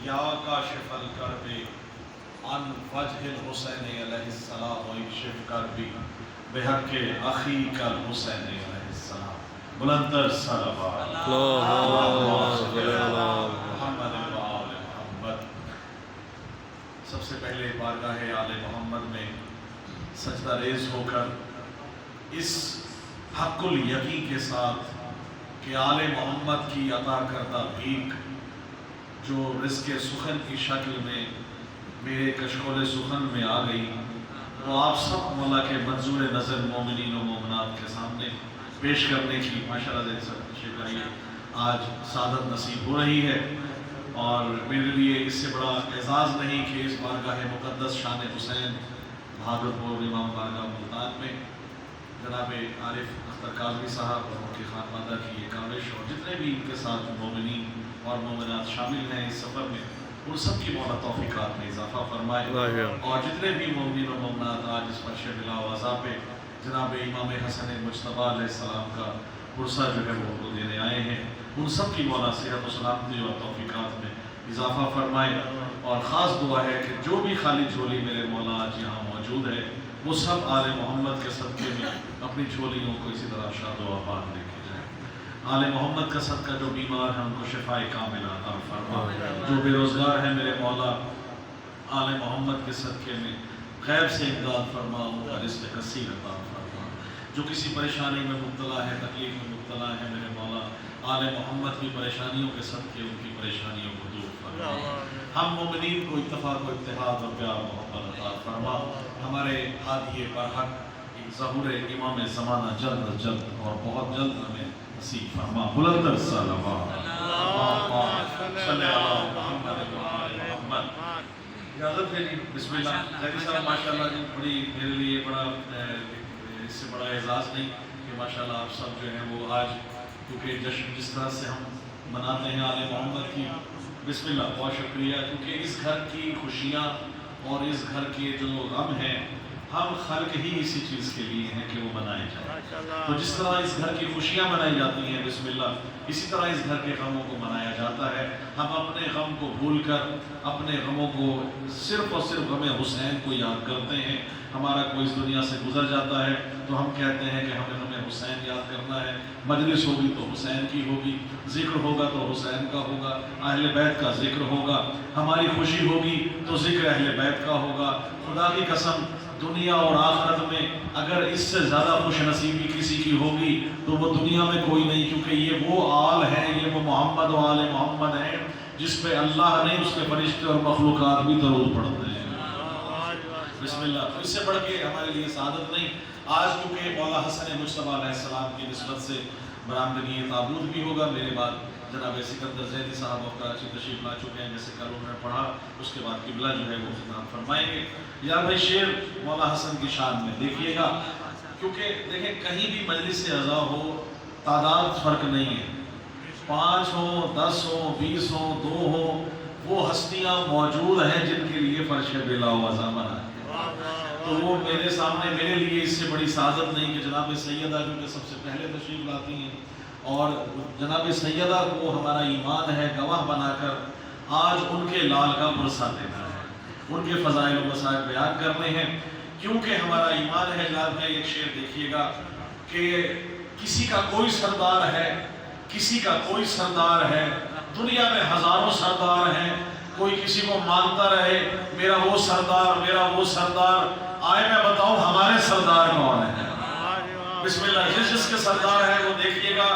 یا کاشف الکرب عن وجہ الحسین علیہ السلام ویکشف کربی بحق اخیک الحسین علیہ السلام. بلندر صلوات محمد و آل محمد. سب سے پہلے بارگاہ آل محمد میں سجدہ ریز ہو کر اس حق الیقین کے ساتھ کہ آل محمد کی عطا کردہ بھیک جو رزق سخن کی شکل میں میرے کشکول سخن میں آ گئی وہ آپ سب مولا کے منظور نظر مومنین و مومنات کے سامنے پیش کرنے کی ماشاءاللہ سے آج سعادت نصیب ہو رہی ہے. اور میرے لیے اس سے بڑا اعزاز نہیں کہ اس بارگاہ مقدس شان حسین بھاگلپور امام بارگاہ ملتان میں جناب عارف اختر کاظمی صاحب اور ان کے خانوادہ کی یہ کاوش اور جتنے بھی ان کے ساتھ مومنین اور مومنات شامل ہیں اس سفر میں ان سب کی مولا توفیقات میں اضافہ فرمائے. اور جتنے بھی مومنین و مومنات آج اس فرش بلا وضع پہ جناب امام حسن مجتبیٰ علیہ السلام کا عرصہ جو ہے وہ دینے آئے ہیں ان سب کی مولا صحت و سلامتی اور توفیقات میں اضافہ فرمائے. اور خاص دعا ہے کہ جو بھی خالی جھولی میرے مولا آج یہاں موجود ہے وہ سب آل محمد کے صدقے میں اپنی جھولیوں کو اسی طرح شاد و آباد لے کے جائیں. آل محمد کا صدقہ جو بیمار ہیں ان کو شفاء کاملہ عطا فرما. جو بے روزگار ہیں میرے مولا آل محمد کے صدقے میں غیب سے امداد فرما ان کا رزق کثیر عطا فرما. جو کسی پریشانی میں مبتلا ہے تکلیف میں مبتلا ہے میرے مولا آل محمد کی پریشانیوں کے صدقے ان کی پریشانیوں کو دور فرما. ہم مومنین کو اتفاق و اتحاد اور پیار محبت عطا فرما. ہمارے ہادی برحق ظہور امام زمانہ جلد از جلد اور بہت جلد ہمیں نصیب فرما. بلندر صلوات صلی اللہ محمد و آل محمد. اجازت ہے جی بسم اللہ. زیدی صاحب ماشاءاللہ جی بڑی میرے لیے بڑا اس سے بڑا اعزاز نہیں کہ ماشاءاللہ آپ سب جو ہیں وہ آج کیونکہ جشن جس طرح سے ہم مناتے ہیں آل محمد کی بسم اللہ بہت شکریہ کیونکہ اس گھر کی خوشیاں اور اس گھر کے جو غم ہیں ہم خلق ہی اسی چیز کے لیے ہیں کہ وہ منائے جائیں. تو جس طرح اس گھر کی خوشیاں منائی جاتی ہیں بسم اللہ اسی طرح اس گھر کے غموں کو منایا جاتا ہے. ہم اپنے غم کو بھول کر اپنے غموں کو صرف اور صرف غم حسین کو یاد کرتے ہیں. ہمارا کوئی اس دنیا سے گزر جاتا ہے تو ہم کہتے ہیں کہ ہمیں حسین یاد کرنا ہے. مجلس ہوگی تو حسین کی ہوگی, ذکر ہوگا تو حسین کا ہوگا, اہل بیت کا ذکر ہوگا, ہماری خوشی ہوگی تو ذکر اہل بیت کا ہوگا. خدا کی قسم دنیا اور آخرت میں اگر اس سے زیادہ خوش نصیبی کسی کی ہوگی تو وہ دنیا میں کوئی نہیں کیونکہ یہ وہ آل ہے یہ وہ محمد و آل محمد ہے جس پہ اللہ نے اس کے فرشتے اور مخلوقات بھی درود پڑھتے ہیں. بسم اللہ. تو اس سے بڑھ کے ہمارے لیے سعادت نہیں. آج کیونکہ مولا حسن مجتبیٰ علیہ السلام کی نسبت سے برآمدگی تابوت بھی ہوگا. میرے بعد جناب سکندر زیدی صاحب اور کراچی تشریف لا چکے ہیں جیسے کل انہوں نے پڑھا اس کے بعد قبلہ جو ہے وہ خطاب فرمائیں گے. یا بھائی شعر مولا حسن کی شان میں دیکھیے گا کیونکہ دیکھیں کہیں بھی مجلس سے اعضاء ہو تعداد فرق نہیں ہے 5 ہوں 10 ہوں 20 ہوں 2 ہوں وہ ہستیاں موجود ہیں جن کے لیے فرش بلا وضع بنا ہے. تو وہ میرے سامنے میرے لیے اس سے بڑی سعادت نہیں کہ جناب سیدہ جو کہ سب سے پہلے تشریف لاتی ہیں اور جناب سیدہ کو ہمارا ایمان ہے گواہ بنا کر آج ان کے لال کا پرسہ دینا ہے, ان کے فضائل و مسائل بیان کرنے ہیں کیونکہ ہمارا ایمان ہے. جناب میں ایک شعر دیکھیے گا کہ کسی کا کوئی سردار ہے کسی کا کوئی سردار ہے دنیا میں ہزاروں سردار ہیں کوئی کسی کو مانتا رہے میرا وہ سردار آئے میں بتاؤں ہمارے سردار کون ہیں. بسم اللہ. جس کے سردار ہیں وہ دیکھیے گا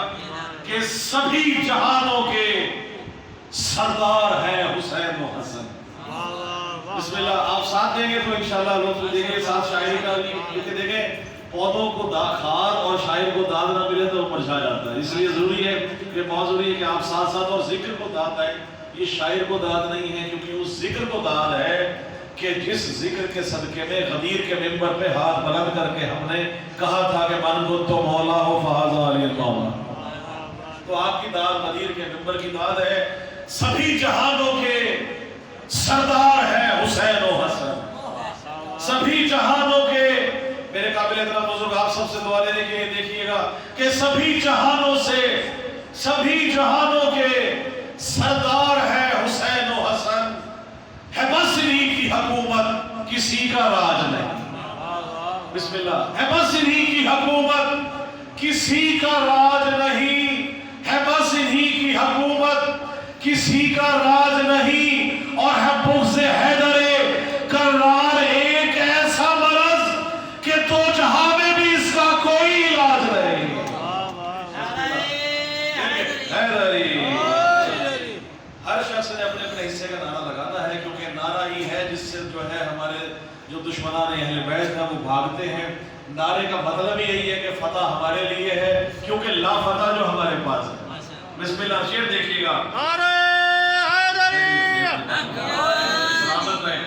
کہ سبھی جہانوں کے سردار ہیں حسین و حسن. بسم اللہ. آپ ساتھ دیں گے تو انشاءاللہ لطف دیں گے. ساتھ شاعری کا بھی دیکھیں پودوں کو کھاد اور شاعر کو داد نہ ملے تو وہ مرجھا جاتا ہے. اس لیے ضروری ہے کہ بہت ضروری ہے کہ آپ ساتھ ساتھ اور ذکر کو داد آئے. یہ شاعر کو داد نہیں ہے کیونکہ اس ذکر کو داد ہے کہ جس ذکر کے صدقے میں غدیر کے ممبر پہ ہاتھ بلند کر کے ہم نے کہا تھا کہ من کو تو مولا ہو فہذا علی المولا. تو آپ کی داد غدیر کے ممبر کی داد ہے. سبھی جہانوں کے سردار ہے حسین و حسن. سبھی جہانوں کے میرے قابل احترام بزرگ آپ سب سے دعا لینے کے لیے دیکھیے گا کہ سبھی جہانوں سے سبھی جہانوں کے سردار ہے حسین و حسن. بسم اللہ. ہے بس انہی کی حکومت کسی کا راج نہیں، ہے بس انہی کی حکومت کسی کا راج نہیں، اور ہے بغض حیدر کرار ایک ایسا مرض کہ تو جہاں میں بھی اس کا کوئی علاج نہیں. حیدری. ہر شخص نے اپنے اپنے حصے کا نعرہ لگانا ہے، کیونکہ نعرہ ہی ہے جس سے جو ہے ہمارے جو دشمنان اہل بیت ہیں وہ بھاگتے ہیں. نعرے کا مطلب یہی ہے کہ فتح ہمارے لیے ہے، کیونکہ لا فتح جو ہمارے پاس ہے. بسم اللہ. شعر دیکھیے گا. سلامت رہیں.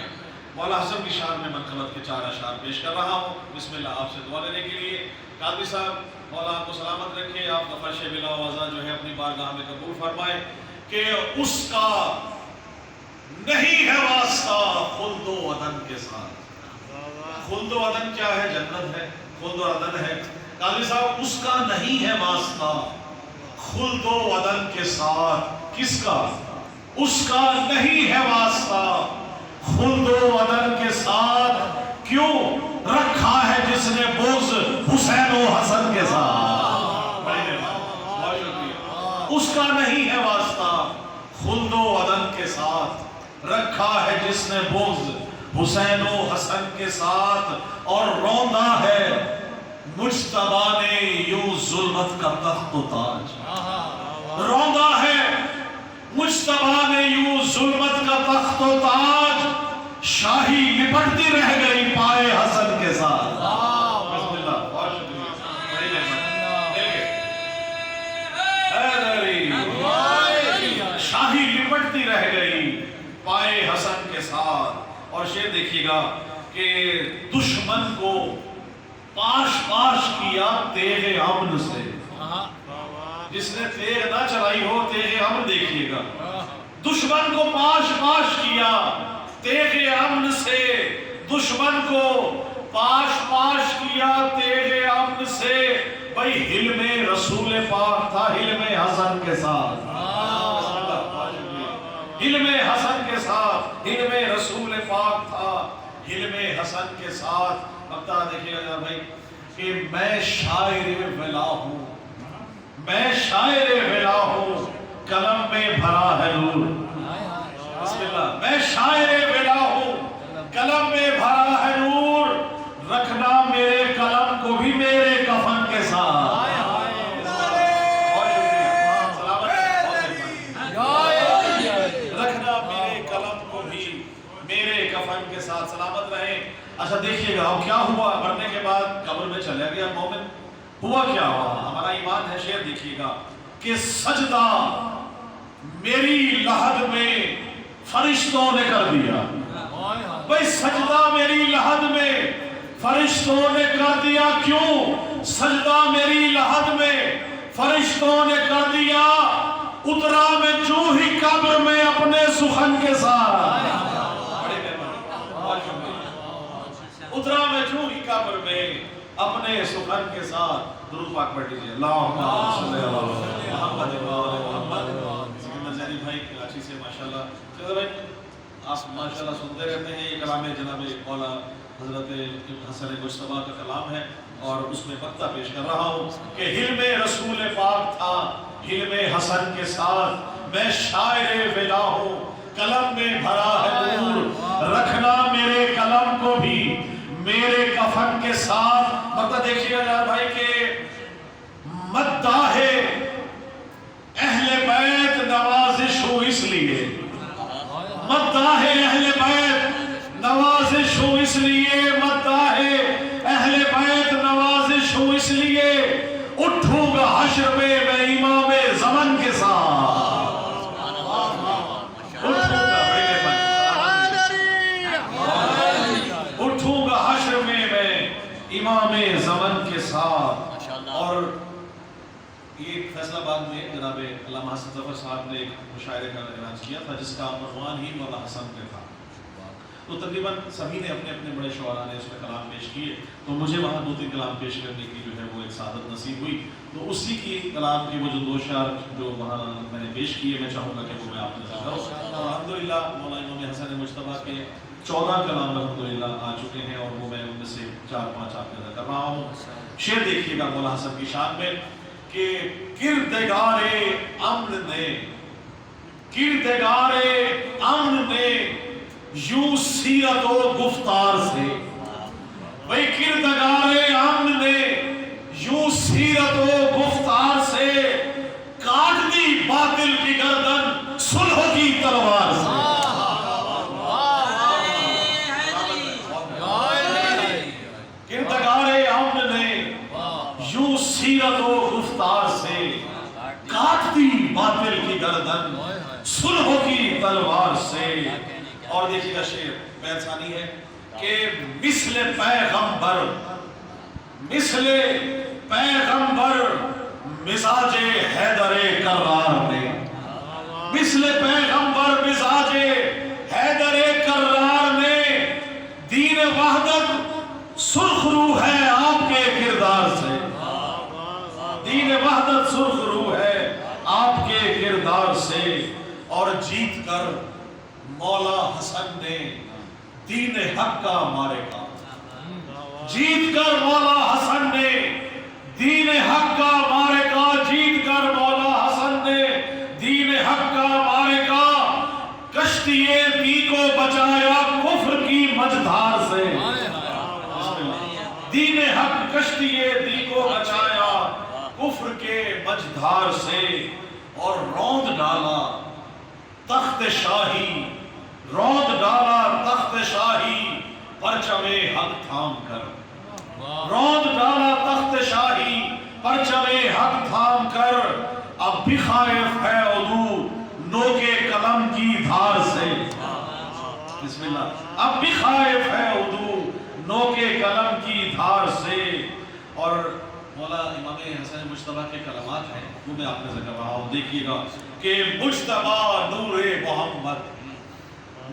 مولا حسن کی شان میں منقبت کے 4 اشعار پیش کر رہا ہوں. بسم اللہ. آپ سے دعا لینے کے لیے. قاضی صاحب مولا آپ کو سلامت رکھے، آپ کا فرش بلا وضع جو ہے اپنی بارگاہ میں قبول فرمائے کہ اس کا نہیں ہے واسطہ خلد و عدن کے ساتھ. خلد و عدن کیا ہے؟ جنت ہے. خلد و عدن ہے. قاضی صاحب اس کا نہیں ہے واسطہ خلد و عدن کے ساتھ. کس کا؟ اس کا نہیں ہے واسطہ خلد و عدن کے ساتھ. کیوں؟ رکھا ہے جس نے بغض حسین و حسن کے ساتھ. بہت شکریہ. اس کا نہیں ہے واسطہ خلد و عدن کے ساتھ، رکھا ہے جس نے بغض حسین و حسن کے ساتھ. اور روندا ہے مجتبی نے یوں ظلمت کا تخت و تاج. روندا ہے مجتبی نے یوں ظلمت کا تخت و تاج. شاہی لپٹتی رہ گئی پائے حسن کے ساتھ. بسم اللہ. بہت شکریہ. شاہی لپٹتی رہ گئی پائے حسن کے ساتھ. اور شعر دیکھیے گا کہ دشمن کو پاش پاش کیا تیغ امن سے. جس نے تیغ نہ چلائی ہو تیغ امن دیکھیے گا. دشمن کو پاش پاش کیا تیغ امن سے. دشمن کو پاش پاش کیا تیغ امن سے. بھئی حلم رسول پاک تھا حلم حسن کے ساتھ. حلم حسن کے ساتھ. حلم رسول پاک تھا حلم حسن کے ساتھ. مقطع دیکھیے گا بھائی کہ میں شاعر ولا ہوں، میں شاعر ولا ہوں، قلم میں بھرا ہے نور. بسم اللہ. میں شاعر ولا ہوں، قلم میں بھرا ہے نور. رکھنا میرے قلم کو بھی میرے کفن کے ساتھ. رکھنا میرے قلم کو بھی میرے کفن کے ساتھ. سلامت رہیں. اچھا دیکھیے گا اب کیا ہوا مرنے کے بعد؟ قبر میں چلا گیا مومن. ہوا کیا ہوا؟ ہمارا ایمان ہے. شعر دیکھیے گا کہ سجدہ میری لحد میں فرشتوں نے کر دیا. بھئی سجدہ میری لحد میں فرشتوں نے کر دیا. کیوں؟ سجدہ میری لحد میں فرشتوں نے کر دیا. اترا میں جو ہی قبر میں اپنے سخن کے ساتھ. اترا میں جو ہی قبر میں اپنے سخن کے ساتھ. درود پاک پڑھ لیجیے. اللہم صلی اللہ علیہ محمد محمد. زینی بھائی کراچی سے ماشاءاللہ. چلو بھائی آپ ماشاءاللہ سنتے رہتے ہیں. یہ کلام جناب مولا حضرت حسن مجتبی کا کلام ہے اور اس میں مقطع پیش کر رہا ہوں کہ حلم رسول پاک تھا حلم حسن کے ساتھ. میں شاعر ولا ہوں، قلم میں بھرا ہے نور. رکھنا میرے قلم کو بھی میرے کفن کے ساتھ. مقطع دیکھیے گا یار بھائی کہ مداح اہل بیت نوازش ہو اس لیے. مداح اہل بیت نوازش ہو اس لیے. مداح اہل بیت نوازش ہو اس لیے. اٹھوں گا حشر میں امام زمن کے ساتھ. اٹھوں گا حشر میں امام زمن کے ساتھ. اور یہ فیصلہ آباد میں جناب علامہ حسن ظفر صاحب نے ایک مشاعرے کا اعلان کیا تھا جس کا عنوان ہی مولا حسن پہ تھا. تو تقریباً سبھی نے اپنے اپنے بڑے شعراء نے اس میں کلام پیش کیے. تو مجھے وہاں 2-3 کلام پیش کرنے کی جو ہے وہ ایک سعادت نصیب ہوئی. تو اسی کی کلام کی وہ جو 2 شعر جو وہاں میں نے پیش کیے میں چاہوں گا کہ وہ میں آپ نے ذکر کروں. الحمدللہ مولا امام حسن مجتبی کے 14 کلام الحمدللہ آ چکے ہیں اور وہ میں ان میں سے 4-5 آپ کا کر رہا ہوں. شعر دیکھیے گا مولا حسن کی شان میں کہ کردگار امن نے یوں سیرت و گفتار سے، بھئی کردگار امن نے یوں سیرت و گفتار سے کاٹ دی باطل کی گردن صلح کی تلوار سے. کردگار امن نے یوں سیرت و گفتار سے کاٹ دی باطل کی گردن صلح کی تلوار سے. اور دیکھیے گا شعر بیت ثانی ہے کہ مثل پیغمبر مزاج حیدر کرار نے، مثل پیغمبر مزاج حیدر کرار نے، دین وحدت سرخ رو ہے آپ کے کردار سے، دین وحدت سرخ رو ہے آپ کے کردار سے. اور جیت کر مولا حسن نے دین حق کا معرکہ، جیت کر مولا حسن نے دین حق کا معرکہ، جیت کر مولا حسن نے دین حق کا معرکہ، کشتی دی کو بچایا کفر کی مجدھار سے. دین حق کشتی دی کو بچایا کفر کے مجدھار سے. اور روند ڈالا تخت شاہی، روند ڈالا تخت شاہی پرچم حق تھام کر، روند ڈالا تخت شاہی پرچم حق تھام کر. اب بھی خائف ہے عدو نوکے قلم کی دھار سے، بسم اللہ، اب بھی خائف ہے عدو نوکے قلم کی دھار سے. اور مولا امام حسن مجتبیٰ کے کلمات ہیں وہ میں آپ نے ذکر رہا ہوں. دیکھیے گا کہ مجتبیٰ نور محمد،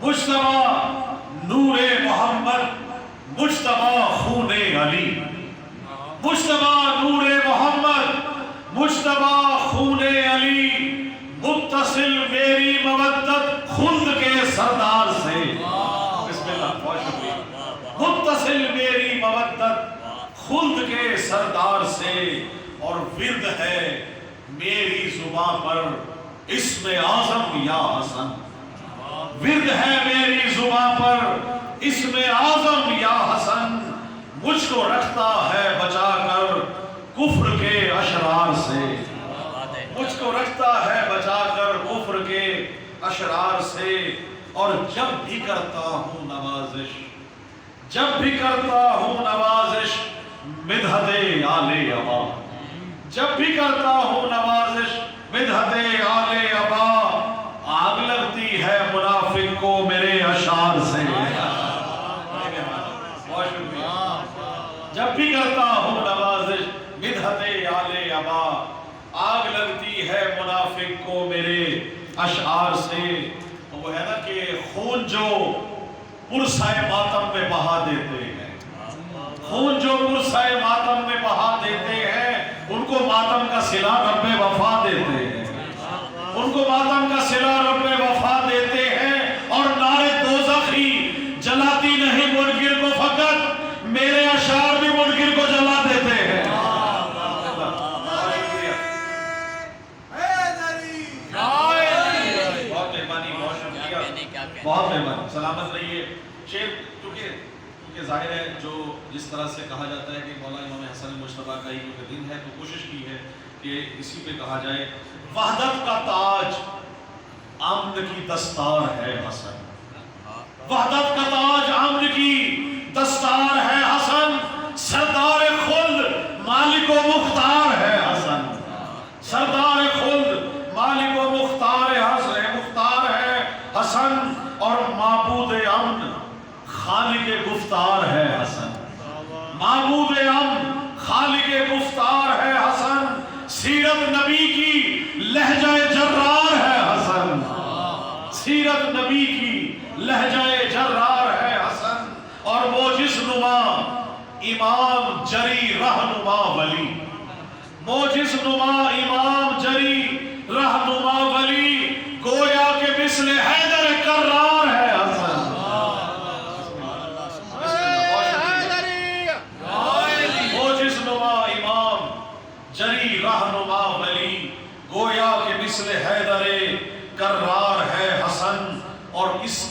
مجتبیٰ نور محمد، مجتبیٰ خون علی، مجتبیٰ نور محمد، مجتبیٰ خون علی، متصل میری مودت خلد کے سردار سے. بسم اللہ، بہت شکریہ. متصل میری مودت خلد کے سردار سے. اور ورد ہے میری زباں پر اسم اعظم یا حسن، ورد ہے میری زباں پر اسم اعظم یا حسن. مجھ کو رکھتا ہے بچا کر کفر کے اشرار سے، مجھ کو رکھتا ہے بچا کر کفر کے اشرار سے. اور جب بھی کرتا ہوں نوازش، جب بھی کرتا ہوں نوازش مدحت آل ابا، جب بھی کرتا ہوں نوازش مدحت آل ابا، آگ لگتی ہے منافق کو میرے اشعار سے. بہت شکریہ. جب بھی کرتا ہوں نوازش مدحت آل ابا، آگ لگتی ہے منافق کو میرے اشعار سے. وہ ہے نا کہ خون جو پرسائے ماتم میں بہا دیتے ہیں، خون جو پرسائے ماتم میں بہا دیتے ہیں، ان کو ماتم کا صلہ رب وفا دیتے ہیں، ان کو ماتم کا صلہ رب وفا دیتے ہیں. اور نارے دوزخی جلاتی نہیں منکر کو، فقط میرے اشعار بھی منکر کو جلا دیتے ہیں. بہت مہربانی، بہت شکریہ، بہت مہربانی. سلامت رہیے. شعر کیونکہ ظاہر ہے جو جس طرح سے کہا جاتا ہے کہ مولا امام حسن مجتبیٰ کا ہی کیونکہ دن ہے، تو کوشش کی ہے کہ اسی پہ کہا جائے. وحدت کا تاج امن کی دستار ہے حسن، وحدت کا تاج امن کی دستار ہے حسن. سردار خلد مالک و مختار ہے حسن، سردار خلد مالک و مختار ہے حسن. اور معبود امن خالق گفتار ہے حسن، معبود امن خالق گفتار ہے حسن. سیرت نبی کی لہجہ جرار ہے حسن، سیرت نبی کی لہجہ جرار ہے حسن. اور موجز نما امام جری رہنما ولی، موجز نما امام جری رہنما ولی، گویا کہ مثل حیدر کرار ہے حسن،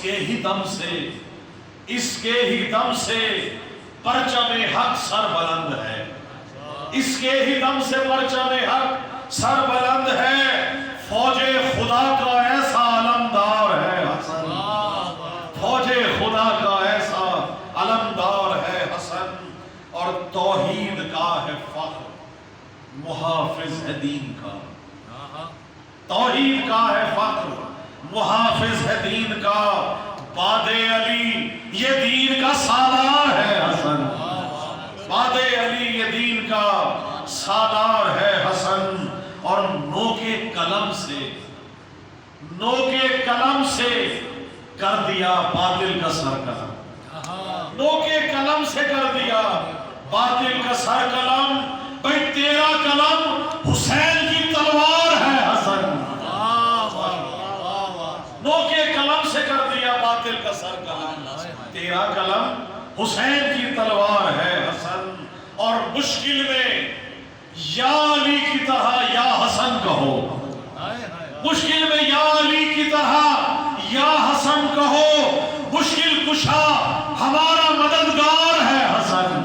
کے ہی دم سے، اس کے ہی دم سے پرچم حق سر بلند ہے، اس کے ہی دم سے پرچم حق سر بلند ہے، فوج خدا کا ایسا علمدار ہے حسن، فوج خدا کا ایسا علمدار ہے حسن، اور توحید کا ہے فخر، محافظ ہے دین کا، توحید کا ہے فخر، محافظ ہے دین کا، باد علی یہ دین کا سالار ہے حسن، باد علی یہ دین کا سالار ہے حسن، اور نو کے قلم سے کر دیا باطل کا سر قلم، نو کے قلم سے کر دیا باطل کا سر قلم، بھئی تیرا قلم حسین کی تلوار ہے حسن، نو کے قلم سے کر دیا باطل کا سر قلم، تیرا قلم حسین کی تلوار ہے حسن، اور مشکل میں یا علی کی طرح یا حسن کہو، مشکل میں یا علی کی طرح یا حسن کہو، مشکل کشا ہمارا مددگار ہے حسن،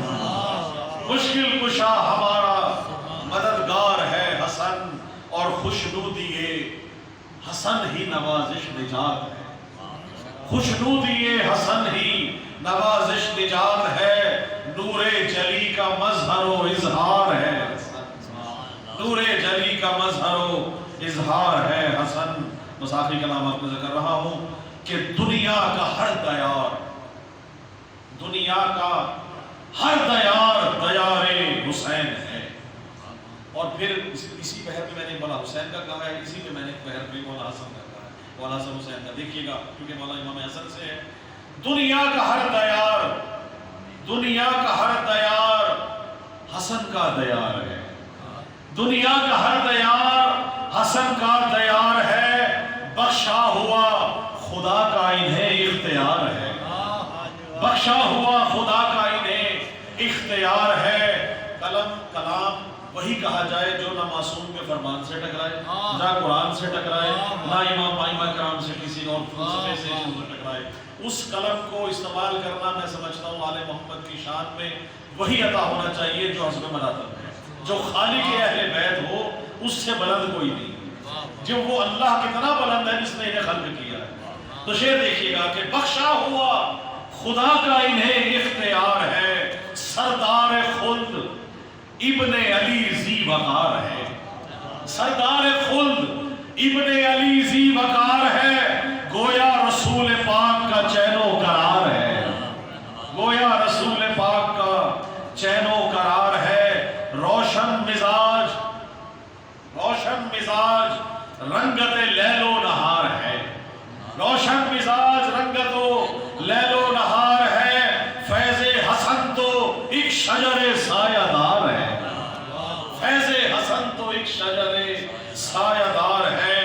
مشکل کشا ہمارا مددگار ہے حسن، اور خوشنودی حسن ہی نوازش نجات ہے، خوشنودی حسن ہی نوازش نجات ہے، نور جلی کا مظہر و اظہار ہے حسن، نور جلی کا مظہر و اظہار ہے حسن۔ بس آخری کلام آپ کو ذکر رہا ہوں کہ دنیا کا ہر دیار دیار حسین ہے، اور پھر اسی بحر میں نے مولا حسین کا کہا ہے، اسی میں نے بحر میں مولا حسن کا کہا ہے، مولا حسن حسین کا دیکھیے گا، کیونکہ مولا امام حسن سے ہے، دنیا کا ہر دیار حسن کا دیار ہے، دنیا کا ہر دیار حسن کا دیار ہے، بخشا ہوا خدا کا انہیں اختیار ہے، بخشا ہوا خدا کا انہیں اختیار ہے، کلام وہی کہا جائے جو نہ معصوم کے فرمان سے ٹکرائے، نہ قرآن سے ٹکرائے، نہ امام ائمہ کرام سے کسی اور فلسفے سے ٹکرائے، اس قلم کو استعمال کرنا میں سمجھتا ہوں آل محمد کی شان میں وہی عطا ہونا چاہیے جو حسب مراتب ہے، جو خالق اہل بیت ہو اس سے بلند کوئی نہیں، جو وہ اللہ کتنا بلند ہے جس نے انہیں خلق کیا ہے۔ تو شعر دیکھیے گا کہ بخشا ہوا خدا کا انہیں اختیار ہے، سردار خلد ابن علی ذی وقار ہے، سردار خلد ابن علی ذی وقار ہے، گویا رسول پاک کا چین و قرار ہے، گویا رسول پاک کا چین و قرار ہے، روشن مزاج رنگت لیل و نہار ہے، روشن مزاج رنگت و لیل و نہار ہے، فیض حسن تو ایک شجر سایہ دار ہے، فیض حسن تو ایک شجر سایہ دار ہے،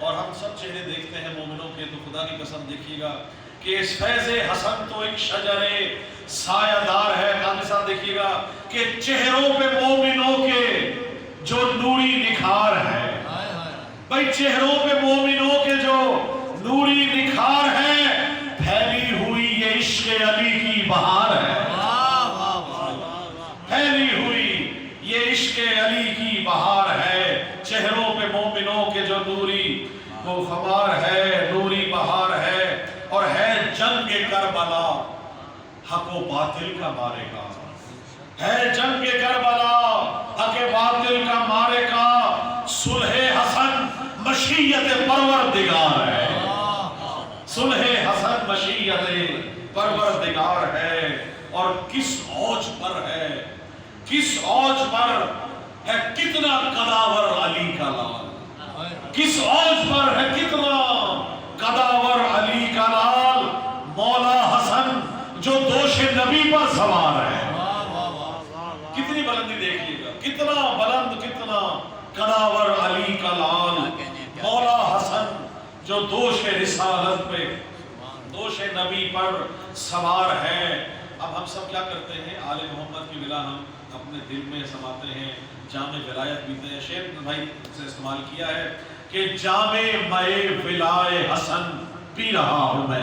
اور ہم سب چہرے دیکھتے ہیں مومنوں کے، تو خدا کی قسم دیکھیے گا کہ اس فیض حسن تو ایک شجر سایہ دار ہے، کام کے ساتھ دیکھیے گا کہ چہروں پہ مومنوں کے جو نوری نکھار ہے، بھئی چہروں پہ مومنوں کے جو نوری نکھار ہے، پھیلی ہوئی یہ عشق علی کی بہار ہے، پھیلی ہوئی یہ عشق علی کی بہار ہے، چہروں پہ مومنوں کے جو نوری وہ خمار ہے، نوری بہار ہے، اور ہے جنگ کربلا حق و باطل کا مارے گا، ہے جنگ کربلا حق باطل کا مارے گا، صلح حسن مشیت پروردگار ہے، صلح حسن مشیت پروردگار ہے، اور کس اوج پر ہے کتنا قداور علی کا لال، کس اوج پر ہے کتنا قداور علی کا لال، مولا حسن جو دوش نبی پر سوار ہے، کتنی بلندی دیکھیے گا، کتنا بلند، کتنا قداور علی کا لال، مولا حسن جو دوش رسالت پہ، دوش نبی پر سوار ہے۔ اب ہم سب کیا کرتے ہیں، آل محمد کی ولا ہم اپنے دل میں سماتے ہیں، جامع ولایت پیتے ہیں۔ شعر بھائی سے استعمال کیا ہے کہ جامع مئے ولائے حسن پی رہا ہوں میں،